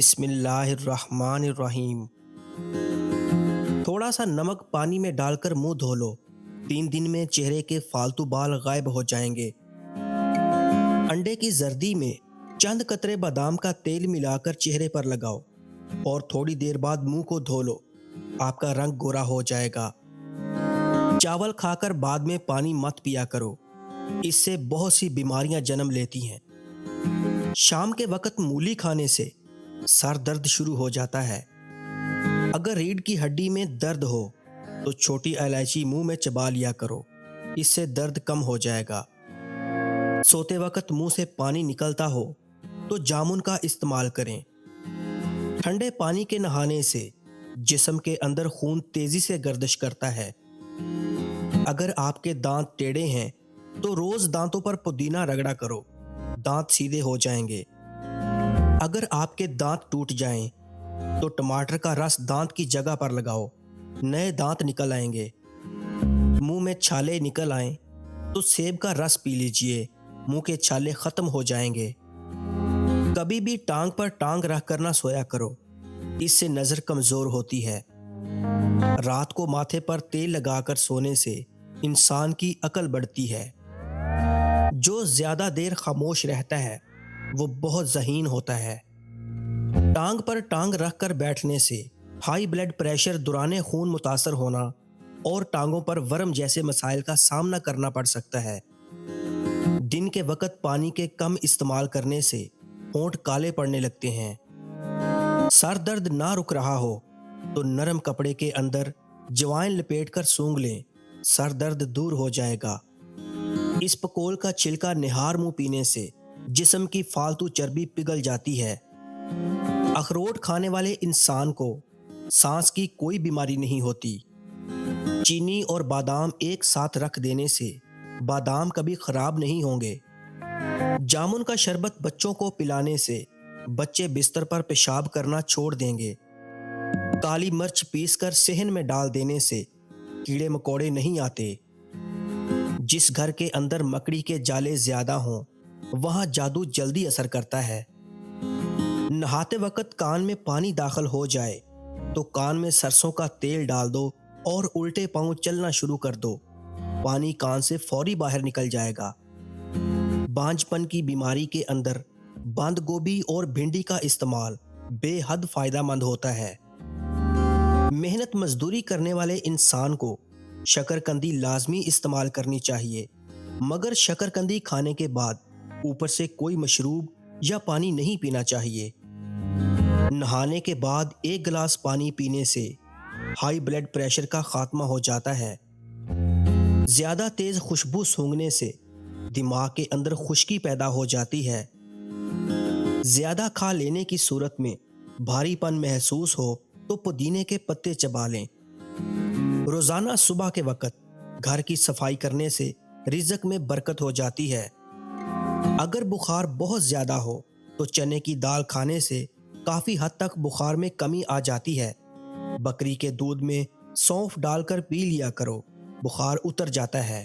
بسم اللہ الرحمن الرحیم۔ تھوڑا سا نمک پانی میں ڈال کر منہ دھو لو، 3 دن میں چہرے کے فالتو بال غائب ہو جائیں گے۔ انڈے کی زردی میں چند قطرے بادام کا تیل ملا کر چہرے پر لگاؤ اور تھوڑی دیر بعد منہ کو دھو لو، آپ کا رنگ گورا ہو جائے گا۔ چاول کھا کر بعد میں پانی مت پیا کرو، اس سے بہت سی بیماریاں جنم لیتی ہیں۔ شام کے وقت مولی کھانے سے سر درد شروع ہو جاتا ہے۔ اگر ریڑھ کی ہڈی میں درد ہو تو چھوٹی الائچی منہ میں چبا لیا کرو، اس سے درد کم ہو جائے گا۔ سوتے وقت منہ سے پانی نکلتا ہو تو جامن کا استعمال کریں۔ ٹھنڈے پانی کے نہانے سے جسم کے اندر خون تیزی سے گردش کرتا ہے۔ اگر آپ کے دانت ٹیڑھے ہیں تو روز دانتوں پر پودینہ رگڑا کرو، دانت سیدھے ہو جائیں گے۔ اگر آپ کے دانت ٹوٹ جائیں تو ٹماٹر کا رس دانت کی جگہ پر لگاؤ، نئے دانت نکل آئیں گے۔ منہ میں چھالے نکل آئیں تو سیب کا رس پی لیجئے، منہ کے چھالے ختم ہو جائیں گے۔ کبھی بھی ٹانگ پر ٹانگ رکھ کر نہ سویا کرو، اس سے نظر کمزور ہوتی ہے۔ رات کو ماتھے پر تیل لگا کر سونے سے انسان کی عقل بڑھتی ہے۔ جو زیادہ دیر خاموش رہتا ہے وہ بہت ذہین ہوتا ہے۔ ٹانگ پر ٹانگ رکھ کر بیٹھنے سے ہائی بلڈ پریشر، دوران خون متاثر ہونا اور ٹانگوں پر ورم جیسے مسائل کا سامنا کرنا پڑ سکتا ہے۔ دن کے وقت پانی کے کم استعمال کرنے سے ہونٹ کالے پڑنے لگتے ہیں۔ سر درد نہ رک رہا ہو تو نرم کپڑے کے اندر جوائن لپیٹ کر سونگھ لیں، سر درد دور ہو جائے گا۔ اس پکول کا چھلکا نہار منہ پینے سے جسم کی فالتو چربی پگھل جاتی ہے۔ اخروٹ کھانے والے انسان کو سانس کی کوئی بیماری نہیں ہوتی۔ چینی اور بادام ایک ساتھ رکھ دینے سے بادام کبھی خراب نہیں ہوں گے۔ جامن کا شربت بچوں کو پلانے سے بچے بستر پر پیشاب کرنا چھوڑ دیں گے۔ کالی مرچ پیس کر صحن میں ڈال دینے سے کیڑے مکوڑے نہیں آتے۔ جس گھر کے اندر مکڑی کے جالے زیادہ ہوں وہاں جادو جلدی اثر کرتا ہے۔ نہاتے وقت کان میں پانی داخل ہو جائے تو کان میں سرسوں کا تیل ڈال دو اور الٹے پاؤں چلنا شروع کر دو، پانی کان سے فوری باہر نکل جائے گا۔ بانجھ پن کی بیماری کے اندر بند گوبھی اور بھنڈی کا استعمال بے حد فائدہ مند ہوتا ہے۔ محنت مزدوری کرنے والے انسان کو شکرکندی لازمی استعمال کرنی چاہیے، مگر شکرکندی کھانے کے بعد اوپر سے کوئی مشروب یا پانی نہیں پینا چاہیے۔ نہانے کے بعد 1 گلاس پانی پینے سے ہائی بلڈ پریشر کا خاتمہ ہو جاتا ہے۔ زیادہ تیز خوشبو سونگھنے سے دماغ کے اندر خشکی پیدا ہو جاتی ہے۔ زیادہ کھا لینے کی صورت میں بھاری پن محسوس ہو تو پودینے کے پتے چبا لیں۔ روزانہ صبح کے وقت گھر کی صفائی کرنے سے رزق میں برکت ہو جاتی ہے۔ اگر بخار بہت زیادہ ہو تو چنے کی دال کھانے سے کافی حد تک بخار میں کمی آ جاتی ہے۔ بکری کے دودھ میں سونف ڈال کر پی لیا کرو، بخار اتر جاتا ہے۔